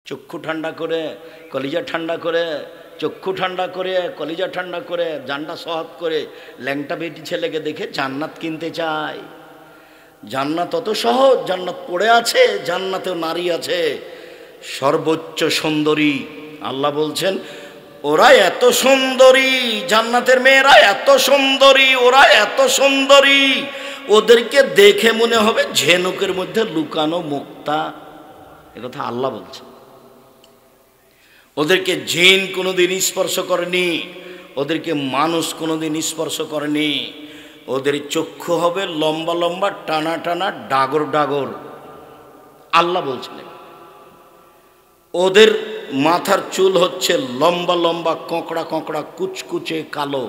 চক্ষু ঠান্ডা করে, কলিজা ঠান্ডা করে, চক্ষু ঠান্ডা করে, কলিজা ঠান্ডা করে, জানটা সহজ করে ল্যাংটা বেটি ছেলেকে দেখে জান্নাত কিনতে চায়। জান্নাত অত সহজ? জান্নাত পড়ে আছে, জান্নাতেও নারী আছে সর্বোচ্চ সুন্দরী। আল্লাহ বলছেন ওরা এত সুন্দরী, জান্নাতের মেয়েরা এত সুন্দরী, ওরা এত সুন্দরী, ওদেরকে দেখে মনে হবে ঝিনুকের মধ্যে লুকানো মুক্তা। একথা আল্লাহ বলছে। ওদেরকে জিন কোনোদিন স্পর্শ করেনি, ওদেরকে মানুষ কোনোদিন স্পর্শ করেনি। ওদের চক্ষু হবে লম্বা লম্বা, টানা টানা, ডাগর ডাগর। আল্লাহ বলছেন ওদের মাথার চুল হচ্ছে লম্বা লম্বা, কোঁকড়া কোঁকড়া, কুচকুচে কালো।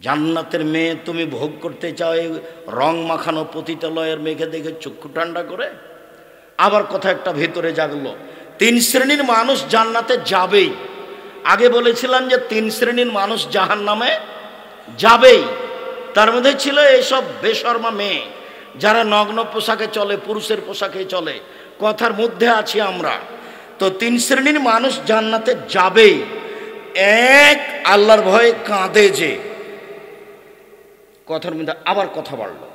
জান্নাতের মেয়ে তুমি ভোগ করতে চাও এই রং মাখানো পতিতালয়ের মেঘে দেখে চক্ষু ঠান্ডা করে? আবার কথা একটা ভেতরে জাগলো, 3 শ্রেণীর মানুষ জান্নাতে যাবেই। আগে বলেছিলাম যে 3 শ্রেণীর মানুষ জাহান্নামে যাবেই। তার মধ্যে ছিল এইসব বেশরমা মেয়ে যারা নগ্ন পোশাকে চলে, পুরুষের পোশাকে চলে। কথার মধ্যে আছি আমরা। তো 3 শ্রেণীর মানুষ জান্নাতে যাবেই। এক, আল্লাহর ভয়ে কাঁদে যে। কথার মধ্যে আবার কথা বাড়লো,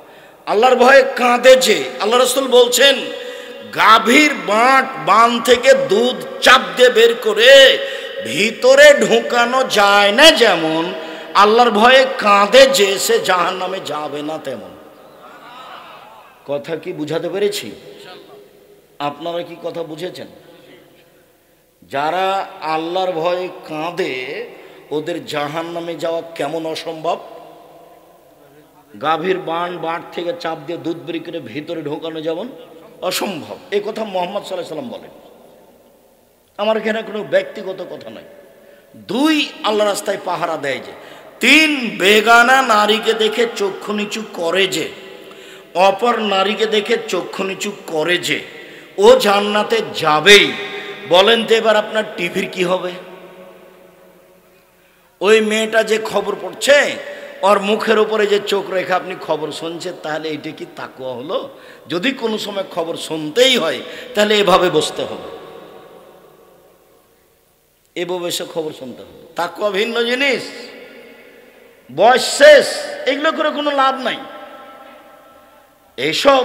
আল্লাহর ভয়ে কাঁদে যে। আল্লাহ রাসূল বলছেন গাভীর বান থেকে দুধ চাপ দিয়ে বের করে ভিতরে ঢোকানো যায় না যেমন, আল্লাহর ভয়ে কাঁদে যে সে জাহান্নামে যাবে না তেমন। কথা কি বুঝাতে পেরেছি? আপনারা কি কথা বুঝেছেন? যারা আল্লাহর ভয়ে কাঁদে ওদের জাহান্নামে যাওয়া কেমন অসম্ভব? গাভীর বাঁট থেকে চাপ দিয়ে দুধ বের করে ভিতরে ঢোকানো যেমন অসম্ভব। এই কথা মুহাম্মদ সাল্লাল্লাহু আলাইহি ওয়াসাল্লাম বলেন। আমার এখানে কোনো ব্যক্তিগত কথা নাই। 2, আল্লাহ রাস্তায় পাহারা দেয় যে। 3, বেগানা নারীকে দেখে চক্ষু নিচু করে যে, অপর নারীকে দেখে চক্ষু নিচু করে যে, ও জান্নাতে যাবেই। বলেন তো এবার আপনার টিভির কি হবে? ওই মেয়েটা যে খবর পড়ছে, ওর মুখের উপরে যে চোখ রেখে আপনি খবর শুনছেন, তাহলে এটা কি তাকওয়া হলো? যদি কোনো সময় খবর শুনতেই হয় তাহলে এভাবে বসতে হবে, এভাবে এসে খবর শুনতে হবে। তাকওয়া ভিন্ন জিনিস, বয়স শেষ, এগুলো করে কোনো লাভ নাই। এইসব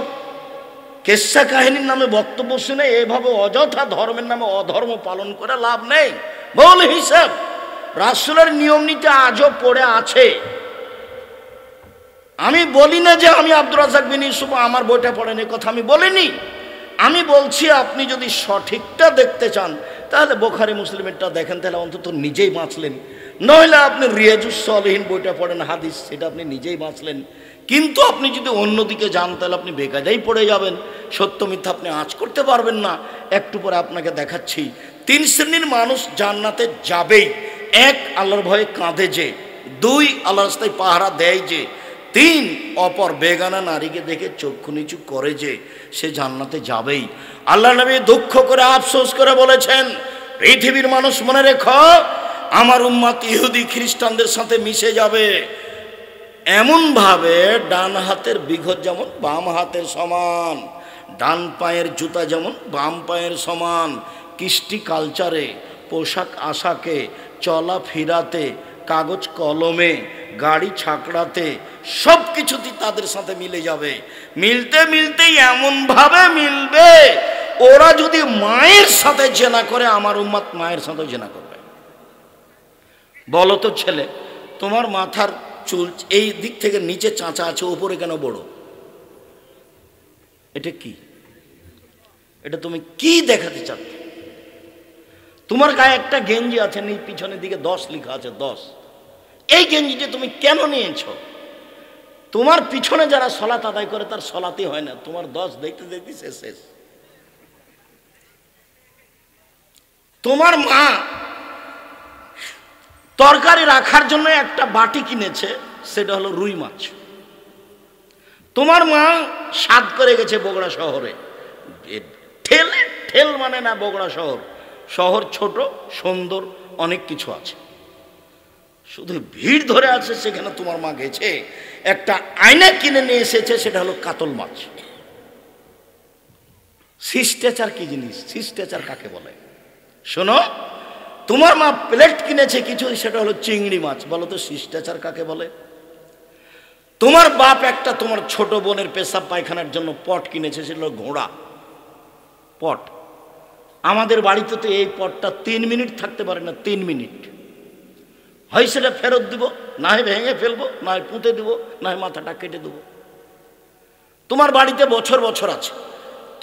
কেচ্ছা কাহিনীর নামে বক্তব্য শুনে এভাবে অযথা ধর্মের নামে অধর্ম পালন করে লাভ নেই। বল হিসাব রাসূলের নিয়ম নীতি আজও পড়ে আছে। আমি বলি না যে আমি আব্দুর রাজ্জাক বিন ইউসুফ আমার বইটা পড়েন, এই কথা আমি বলিনি। আমি বলছি আপনি যদি সঠিকটা দেখতে চান তাহলে বুখারী মুসলিমেরটা দেখেন, তাহলে অন্তত নিজেই বাঁচলেন। নইলে আপনি রিয়াজুস সালিহিন বইটা পড়েন, হাদিস, সেটা আপনি নিজেই বাঁচলেন। কিন্তু আপনি যদি অন্যদিকে যান তাহলে আপনি বেকায়দাই পড়ে যাবেন, সত্য মিথ্যা আপনি আঁচ করতে পারবেন না। একটু পরে আপনাকে দেখাচ্ছি। 3 শ্রেণীর মানুষ জান্নাতে যাবেই। 1, আল্লাহর ভয়ে কাঁদে যে। 2, আল্লাহর রাস্তায় পাহারা দেয় যে। 3, অপর বেগানা নারীকে দেখে চক্ষু নিচু করে যে, সে জান্নাতে যাবেই। আল্লাহ নবী দুঃখ করে আফসোস করে বলেছেন, পৃথিবীর মানুষ মনে রেখো, আমার উম্মত ইহুদি খ্রিস্টানদের সাথে মিশে যাবে এমনভাবে ডান হাতের বিঘত যেমন বাম হাতের সমান, ডান পায়ের জুতা যেমন বাম পায়ের সমান, কৃষ্টি কালচারে, পোশাক আশাকে, চলা ফিরাতে, কাগজ কলমে, গাড়ি ছাকড়াতে, সব কিছুতেই তাদের সাথে মিলে যাবে। মিলতে মিলতেই এমনভাবে মিলবে, ওরা যদি মায়ের সাথে জেনা করে আমার উম্মত মায়ের সাথে জেনা করবে। বলো তো ছেলে, তোমার মাথার চুল এই দিক থেকে নিচে চাঁচা আছে, উপরে কেন বড়? এটা কি? এটা তুমি কি দেখাতে চাচ্ছ? তোমার গায়ে একটা গেঞ্জি আছে, পিছনের দিকে 10 লেখা আছে, 10। এই গেঞ্জিটা তুমি কেন নিয়েছ? তোমার পিছনে যারা সলাত আদায় করে তার সলাতই হয় না, তোমার 10 দেখতে দেখতে শেষ। তোমার মা তরকারি রাখার জন্য একটা বাটি কিনেছে, সেটা হলো রুই মাছ। তোমার মা সাদ করে গেছে বগুড়া শহরে, ঠেল মানে না, বগুড়া শহর ছোট, সুন্দর, অনেক কিছু আছে, শুধু ভিড় ধরে আছে। সেখানে তোমার মা গেছে, একটা আয়না কিনে নিয়ে এসেছে, সেটা হলো কাতল মাছ। শিষ্টাচার কি জিনিস? শিষ্টাচার কাকে বলে? শোনো, তোমার মা প্লেট কিনেছে কিছু, সেটা হলো চিংড়ি মাছ, বলো তো শিষ্টাচার কাকে বলে? তোমার বাপ একটা তোমার ছোট বোনের পেশাব পায়খানার জন্য পট কিনেছে, সেটা হলো ঘোড়া পট। আমাদের বাড়িতে তো এই পটটা 3 মিনিট থাকতে পারে না, 3 মিনিট। হয় সেটা ফেরত দিব, না হয় ভেঙে ফেলবো, না হয় পুঁতে দিব, না হয় মাথাটা কেটে দেবো। তোমার বাড়িতে বছর বছর আছে।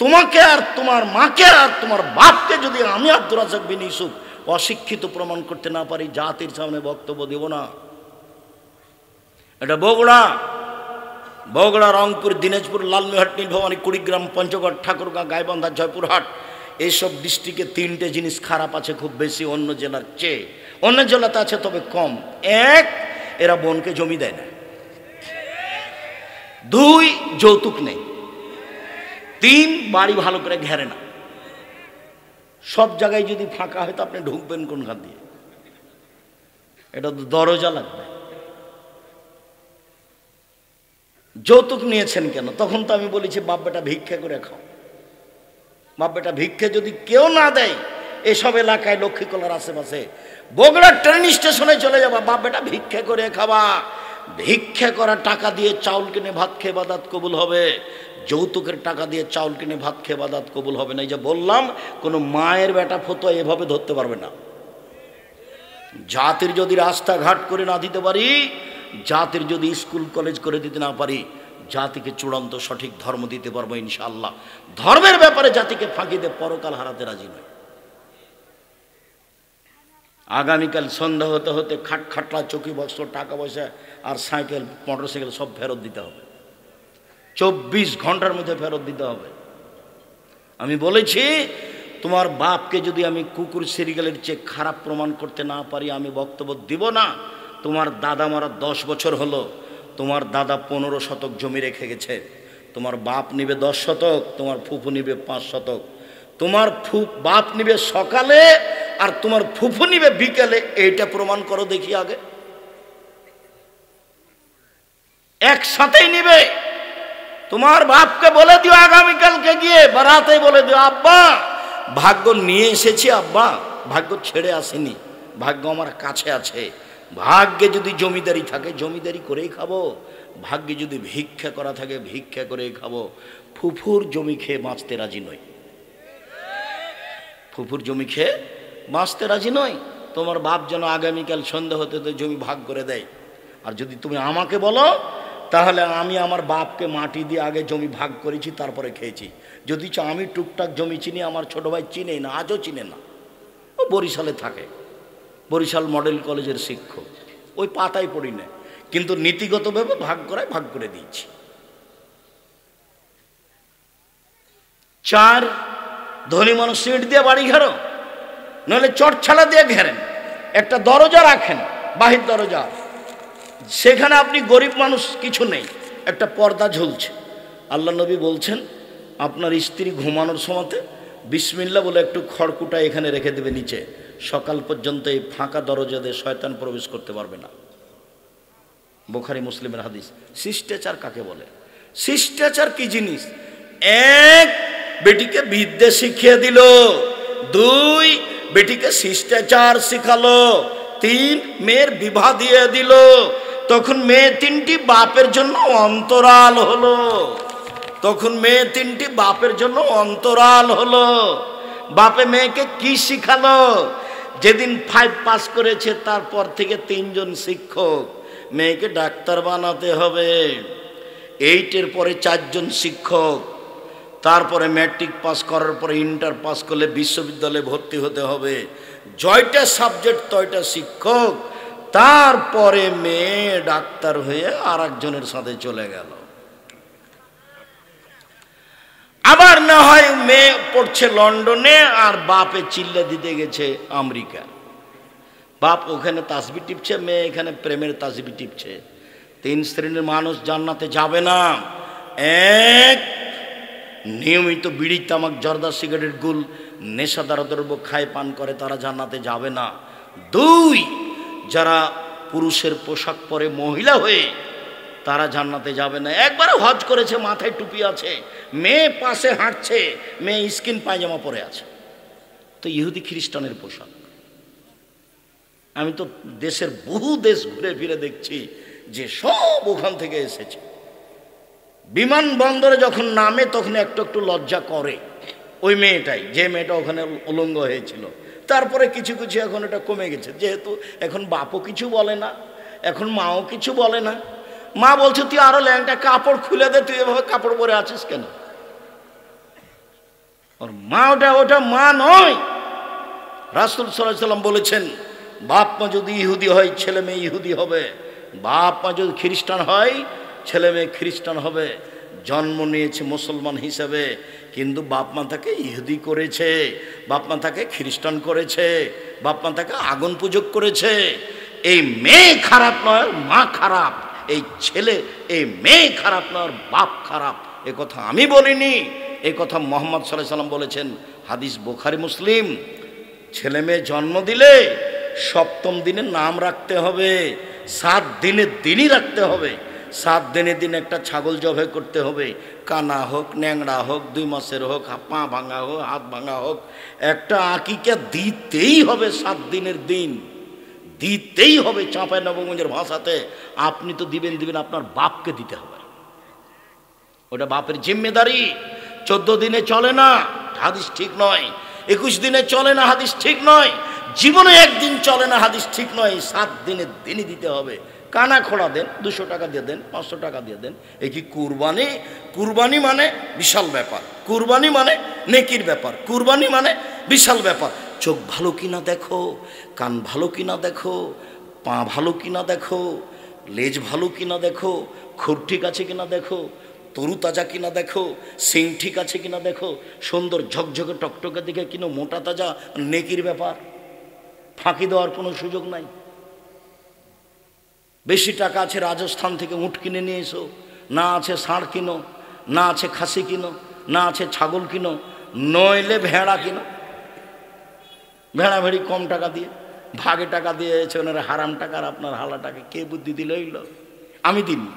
তোমাকে আর তোমার মাকে আর তোমার বাপকে যদি আমি আব্দুর রাজ্জাক বিন ইউসুফ অশিক্ষিত প্রমাণ করতে না পারি, জাতির সামনে বক্তব্য দেব না। এটা বগুড়া, রংপুর, দিনাজপুর, লালমনিরহাট, নীলফামারী, কুড়িগ্রাম, পঞ্চগড়, ঠাকুরগাঁ, গাইবান্ধা, জয়পুরহাট, এইসব ডিস্ট্রিক্টে 3টে জিনিস খারাপ আছে খুব বেশি অন্য জেলার চেয়ে। অন্য জেলাতে আছে তবে কম। 1, এরা বোনকে জমি দেয় না। 2, যৌতুক নেই। 3, বাড়ি ভালো করে ঘেরে না। সব জায়গায় যদি ফাঁকা হয় তো আপনি ঢুকবেন কোনখান দিয়ে? এটা তো দরজা লাগবে। যৌতুক নিয়েছেন কেন? তখন তো আমি বলেছি বাপ বেটা ভিক্ষা করে খাও। বাপ বেটা ভিক্ষা যদি কেউ না দেয়, এসব এলাকায় লক্ষ্মীকলার আশেপাশে বগুড়া ট্রেন স্টেশনে চলে যাবা, বাপ বেটা ভিক্ষা করে খাবা। ভিক্ষা করা টাকা দিয়ে চাউল কিনে ভাত খেয়ে ইবাদত কবুল হবে, যৌতুকের টাকা দিয়ে চাউল কিনে ভাত খেয়ে ইবাদত কবুল হবে না। এই যে বললাম, কোনো মায়ের বেটা ফতোয়া এভাবে ধরতে পারবে না। জাতির যদি রাস্তাঘাট করে না দিতে পারি, জাতির যদি স্কুল কলেজ করে দিতে না পারি, জাতিকে চূড়ান্ত সঠিক ধর্ম দিতে পারবো ইনশাআল্লাহ। ধর্মের ব্যাপারে জাতিকে ফাঁকি দিয়ে পরকাল হারাতে রাজি নয়। আগামীকাল সন্ধ্যা হতে হতে খাটলা, চৌকি, বক্স, টাকা পয়সা আর সাইকেল, মোটরসাইকেল সব ফেরত দিতে হবে। 24 ঘন্টার মধ্যে ফেরত দিতে হবে। আমি বলেছি, তোমার বাপকে যদি আমি কুকুর সিরিয়ালের চেয়ে খারাপ প্রমাণ করতে না পারি, আমি বক্তব্য দিব না। তোমার দাদা মারা 10 বছর হলো, তোমার দাদা 15 শতক জমি রেখে গেছে। তোমার বাপ নিবে 10 শতক, তোমার ফুফু নিবে 5 শতক। তোমার বাপ নিবে সকালে আর তোমার ফুফু নিবে বিকেলে। এইটা প্রমাণ করো দেখি আগে। একসাথেই নিবে। তোমার বাপকে বলে দিও আগামীকালকে গিয়ে বারাতে বলে দিও, আব্বা ভাগ্য নিয়ে এসেছি, আব্বা ভাগ্য ছেড়ে আসেনি, ভাগ্য আমার কাছে আছে। ভাগ্যে যদি জমিদারি থাকে জমিদারি করেই খাবো, ভাগ্যে যদি ভিক্ষা করা থাকে ভিক্ষা করেই খাবো। ফুফুর জমি খেয়ে বাঁচতে রাজি নই, ফুফুর জমি খেয়ে বাঁচতে রাজি নই। তোমার বাপ যেন আগামীকাল সন্ধ্যা হতে তো জমি ভাগ করে দেয়। আর যদি তুমি আমাকে বলো, তাহলে আমি আমার বাপকে মাটি দিয়ে আগে জমি ভাগ করেছি, তারপরে খেয়েছি। যদি আমি টুকটাক জমি চিনি, আমার ছোট ভাই চিনেই না, আজও চিনে না। ও বরিশালে থাকে, বরিশাল মডেল কলেজের শিক্ষক, ওই পাতায় পড়ি না, কিন্তু নীতিগতভাবে ভাগ করায় ভাগ করে দিয়েছি। 4, ধনী মানুষ সিট দিয়ে বাড়ি ঘেরো, নইলে চটছালা দিয়ে ঘেরেন। একটা দরজা রাখেন, বাহির দরজা, সেখানে আপনি গরিব মানুষ, কিছু নেই, একটা পর্দা ঝুলছে। আল্লাহ নবী বলছেন, আপনার স্ত্রী ঘুমানোর সময়তে বিসমিল্লাহ বলে একটু খড়কুটা এখানে রেখে দেবে নিচে, সকাল পর্যন্ত এই ফাঁকা দরজা দিয়ে শয়তান প্রবেশ করতে পারবে না। বুখারী মুসলিমের হাদিস। শিষ্টাচার কাকে বলে? শিষ্টাচার কি জিনিস? 1, বেটিকে বিদ্যে শিখিয়ে দিল। 2, বেটিকে শিষ্টাচার শিখালো। 3, মেয়ের বিবাহ দিয়ে দিল। তখন মেয়ে 3টি বাপের জন্য অন্তরাল হলো। তখন মেয়ে 3টি বাপের জন্য অন্তরাল হলো। বাপে মেয়েকে কি শিখালো? যেদিন 5 পাস করেছে তারপর থেকে 3 জন শিক্ষক। মেয়েকে ডাক্তার বানাতে হবে। 8-এর পরে 4 জন শিক্ষক। তারপরে ম্যাট্রিক পাস করার পরে ইন্টার পাস করলে বিশ্ববিদ্যালয়ে ভর্তি হতে হবে। জয়টা সাবজেক্ট তয়টা শিক্ষক। তারপরে মেয়ে ডাক্তার হয়ে আর একজনের সাথে চলে গেল। আবার না হয় মেয়ে পড়ছে লন্ডনে আর বাপে চিল্লা দিতে গেছে আমেরিকা। বাপ ওখানে তাসবি টিপছে, মেয়ে এখানে প্রেমের তাসবি টিপছে। 3 শ্রেণীর মানুষ জান্নাতে যাবে না। 1, নিয়মিত বিড়ি, তামাক, জর্দা, সিগারেট, গুল, নেশাদার দ্রব্য খায় পান করে, তারা জান্নাতে যাবে না। 2, যারা পুরুষের পোশাক পরে মহিলা হয়ে, তারা জান্নাতে যাবে না। একবারে হজ করেছে, মাথায় টুপি আছে, মেয়ে পাশে হাঁটছে, মেয়ে স্কিন পায়জামা পরে আছে, তো ইহুদি খ্রিস্টানের পোশাক। আমি তো দেশের বহু দেশ ঘুরে ফিরে দেখছি যে সব ওখান থেকে এসেছে। বিমানবন্দরে যখন নামে তখন একটু একটু লজ্জা করে ওই মেয়েটাই, যে মেয়েটা ওখানে উলঙ্গ হয়েছিল। তারপরে কিছু কিছু এখন এটা কমে গেছে, যেহেতু এখন বাপও কিছু বলে না, এখন মাও কিছু বলে না। মা বলছে তুই আরো ল্যাংটা কাপড় খুলে দে, তুই এভাবে কাপড় পরে আছিস কেন? ওর মা ওটা মা নয়। রাসূল সাল্লাল্লাহু আলাইহি সাল্লাম বলেছেন, বাপ মা যদি ইহুদি হয় ছেলে মেয়ে ইহুদি হবে, বাপ মা যদি খ্রিস্টান হয় ছেলে মেয়ে খ্রিস্টান হবে। জন্ম নিয়েছে মুসলমান হিসেবে, কিন্তু বাপ মা তাকে ইহুদি করেছে, বাপ মা তাকে খ্রিস্টান করেছে, বাপ মা তাকে আগুন পূজক করেছে। এই মেয়ে খারাপ নয়, মা খারাপ। এই ছেলে, এই মেয়ে খারাপ নয়, বাপ খারাপ। এ কথা আমি বলিনি, এই কথা মুহাম্মদ সাল্লাল্লাহু আলাইহি সাল্লাম বলেছেন। হাদিস বুখারী মুসলিম। ছেলে মেয়ে জন্ম দিলে 7ম দিনে নাম রাখতে হবে, 7 দিনের দিনই রাখতে হবে। 7 দিনের দিন একটা ছাগল জবাই করতে হবে, কানা হোক, ন্যাংড়া হোক, 2 মাসের হোক, পা ভাঙা হোক, হাত ভাঙা হোক, একটা আকিকা দিতেই হবে। 7 দিনের দিন দিতেই হবে। চাঁপাইনবাবগঞ্জের ভাষাতে আপনি তো দিবেন, আপনার বাপকে দিতে হবে, ওটা বাপের জিম্মেদারি। 14 দিনে চলে না, হাদিস ঠিক নয়। 21 দিনে চলে না, হাদিস ঠিক নয়। জীবনে একদিন চলে না, হাদিস ঠিক নয়। 7 দিনের দিনই দিতে হবে। কানা খোড়া দেন, 200 টাকা দিয়ে দেন, 500 টাকা দিয়ে দেন। এই কি কুরবানি? কুরবানি মানে বিশাল ব্যাপার, কুরবানি মানে নেকির ব্যাপার, কুরবানি মানে বিশাল ব্যাপার। চোখ ভালো কিনা দেখো, কান ভালো কিনা দেখো, পা ভালো কিনা দেখো, লেজ ভালো কিনা দেখো, খুর ঠিক আছে কিনা দেখো, তরু তাজা কিনা দেখো, সিং ঠিক আছে কিনা দেখো, সুন্দর ঝকঝকে টকটকে দিকে কিনা মোটা তাজা, নেকির ব্যাপার। ফাঁকি দেওয়ার কোনো সুযোগ নাই। বেশি টাকা আছে, রাজস্থান থেকে উট কিনে নিয়ে এসো, না আছে ষাঁড় কিনো, না আছে খাসি কিনো, না আছে ছাগল কিনো, নইলে ভেড়া কিনো। ভেড়া ভেড়ি কম টাকা দিয়ে, ভাগে টাকা দিয়েছে ওনারা, হারাম টাকার আপনার হালা টাকা। কে বুদ্ধি দিল? হইল আমি দিনি,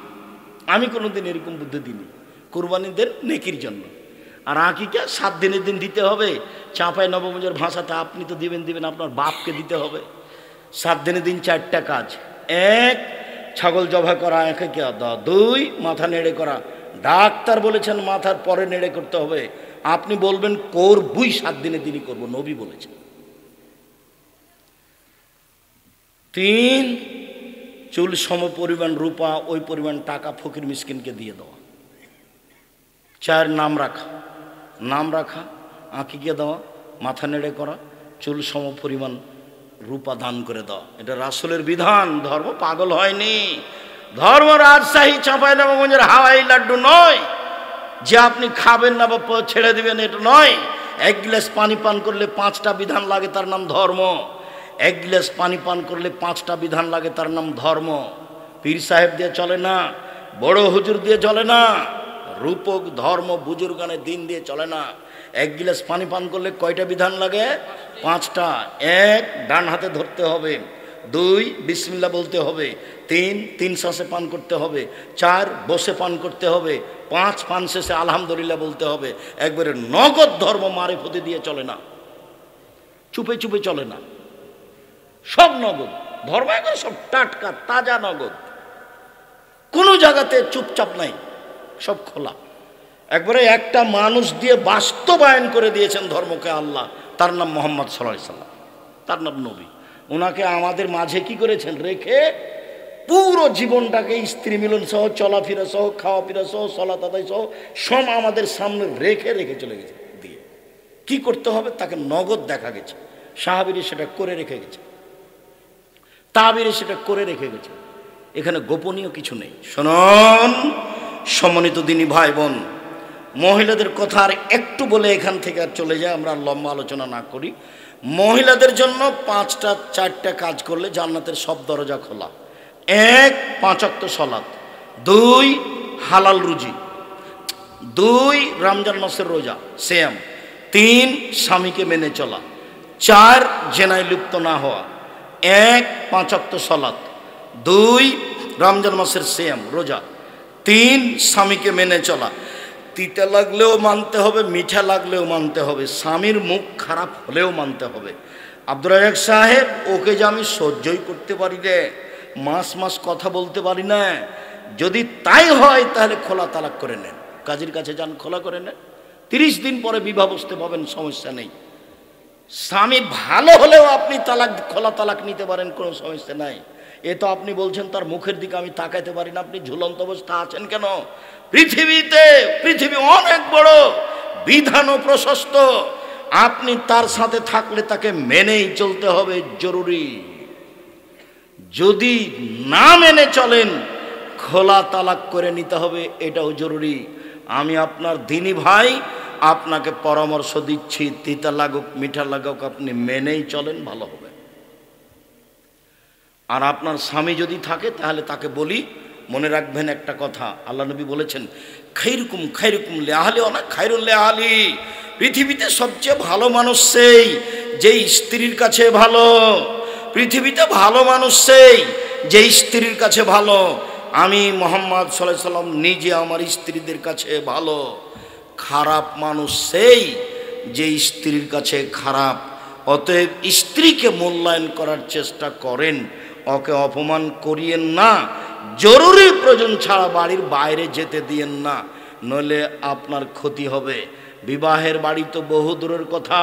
আমি কোনোদিন এরকম বুদ্ধি দিইনি। কুরবানি দেন নেকির জন্য। আর আকিকা 7 দিনের দিন দিতে হবে। চাঁপাইনবাবগঞ্জের ভাষাতে আপনি তো দিবেন, আপনার বাপকে দিতে হবে। 7 দিনের দিন 4টা কাজ। 1 ছাগল জবাই করা, 2 মাথা নেড়ে করা। ডাক্তার বলেছেন মাথার পরে নেড়ে করতে হবে, আপনি বলবেন করবই, 7 দিনের দিনই করবো, নবী বলেছেন। 3 চুল সম পরিমাণ রূপা, ওই পরিমাণ টাকা ফকির মিসকিনকে দিয়ে দেওয়া। 4 নাম রাখা, নাম রাখা, আঁকিকে দেওয়া, মাথা নেড়ে করা, চুল সম পরিমাণ রূপা দান করে দেওয়া। এটা রাসূলের বিধান। ধর্ম পাগল হয়নি। ধর্ম রাজশাহী চাঁপাইনবাবগঞ্জের হাওয়াই লাড্ডু নয় যে আপনি খাবেন না বা ছেড়ে দিবেন, এটা নয়। 1 গ্লাস পানি পান করলে 5টা বিধান লাগে, তার নাম ধর্ম। 1 গ্লাস পানি পান করলে 5টা বিধান লাগে, তার নাম ধর্ম। পীর সাহেব দিয়ে চলে না, বড় হুজুর দিয়ে চলে না, রূপক ধর্ম বুজুর্গানের দিন দিয়ে চলে না। 1 গ্লাস পানি পান করলে কয়টা বিধান লাগে? 5টা। 1 ডান হাতে ধরতে হবে, 2 বিসমিল্লাহ বলতে হবে, 3 শ্বাসে পান করতে হবে, 4 বসে পান করতে হবে, 5 পান শেষে আলহামদুলিল্লাহ বলতে হবে। একবারে নগদ ধর্ম, মারিফতি দিয়ে চলে না, চুপে চুপে চলে না, সব নগদ ধর্ম। এখন সব টাটকা তাজা নগদ, কোনো জায়গাতে চুপচাপ নাই, সব খোলা। একবারে একটা মানুষ দিয়ে বাস্তবায়ন করে দিয়েছেন ধর্মকে আল্লাহ, তার নাম মুহাম্মদ সাল্লাল্লাহু আলাইহি সাল্লাম, তার নাম নবী। ওনাকে আমাদের মাঝে কি করেছেন? রেখে পুরো জীবনটাকে স্ত্রী মিলন সহ, চলাফেরা সহ, খাওয়া ফেরা সহ, সালাত আদায় সহ সব আমাদের সামনে রেখে চলে গেছে দিয়ে। কি করতে হবে তাকে নগদ দেখা গেছে। সাহাবীরা সেটা করে রেখে গেছে, তাবিরে সেটা করে রেখে গেছে। এখানে গোপনীয় কিছু নেই। শুনুন সম্মানিত দিনী ভাই বোন, মহিলাদের কথা আর একটু বলে এখান থেকে আর চলে যায়, আমরা লম্বা আলোচনা না করি। মহিলাদের জন্য 4টা কাজ করলে জান্নাতের সব দরজা খোলা। 1 5 ওয়াক্ত সালাত, 2 হালাল রুজি, 2 রমজান মাসের রোজা সিয়াম, 3 স্বামীকে মেনে চলা, 4 জেনায় লিপ্ত না হওয়া। 1 5 ওয়াক্ত সালাত, 2 রমজান মাসের সিয়াম রোজা, 3 স্বামীকে মেনে চলা, তিতা লাগলেও মানতে হবে, মিঠা লাগলেও মানতে হবে, স্বামীর মুখ খারাপ হলেও মানতে হবে। আব্দুর রাজ্জাক সাহেব, ওকে যে আমি সহ্যই করতে পারি রে, মাস কথা বলতে পারি না, যদি তাই হয় তাহলে খোলা তালাক করে নেন, কাজীর কাছে যান, খোলা করে নেন, 30 দিন পরে বিবাহ বসতে পাবেন, সমস্যা নেই। স্বামী ভালো হলেও আপনি খোলা তালাক নিতে পারেন, কোনো সমস্যা নাই। এ তো আপনি বলছেন তার মুখের দিকে আমি তাকাইতে পারি না, আপনি ঝুলন্ত অবস্থা আছেন কেন? পৃথিবী অনেক বড়, বিধানও প্রশস্ত, আপনি তার সাথে থাকলে তাকে মেনেই চলতে হবে, জরুরি। যদি না মেনে চলেন, খোলা তালাক করে নিতে হবে, এটাও জরুরি। আমি আপনার দিনী ভাই, আপনাকে পরামর্শ দিচ্ছি, তিতা লাগুক মিঠা লাগুক আপনি মেনেই চলেন, ভালো হবে। আর আপনার স্বামী যদি থাকে তাহলে তাকে বলি, মনে রাখবেন একটা কথা, আল্লাহ নবী বলেছেন, খাইরুকুম লিআহলি ওয়া খাইরুল লিআহলি, পৃথিবীতে সবচেয়ে ভালো মানুষ সেই যে স্ত্রীর কাছে ভালো, পৃথিবীতে ভালো মানুষ সেই যে স্ত্রীর কাছে ভালো। আমি মুহাম্মদ সাল্লাল্লাহু আলাইহি সাল্লাম নিজে আমার স্ত্রীদের কাছে ভালো। খারাপ মানুষ সেই যে স্ত্রীর কাছে খারাপ। অতএব স্ত্রীকে মূল্যায়ন করার চেষ্টা করেন, ওকে অপমান করিয়েন না, জরুরি প্রয়োজন ছাড়া বাড়ির বাইরে যেতে দিয়েন না, নইলে আপনার ক্ষতি হবে। বিবাহের বাড়ি তো বহু দূরের কথা,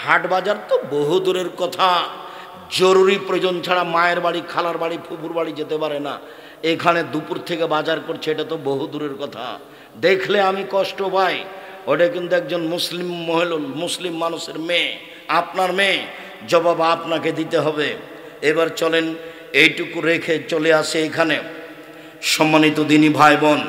হাট বাজার তো বহু দূরের কথা, জরুরি প্রয়োজন ছাড়া মায়ের বাড়ি, খালার বাড়ি, ফুফুর বাড়ি যেতে পারে না। এখানে দুপুর থেকে বাজার করছে, এটা তো বহু দূরের কথা। দেখলে আমি কষ্ট পাই, ওটা কিন্তু একজন মুসলিম মানুষের মেয়ে, আপনার মেয়ে, জবাব আপনাকে দিতে হবে। এবার চলেন এইটুকু রেখে চলে আসে এখানে। সম্মানিত দিনী ভাই বোন,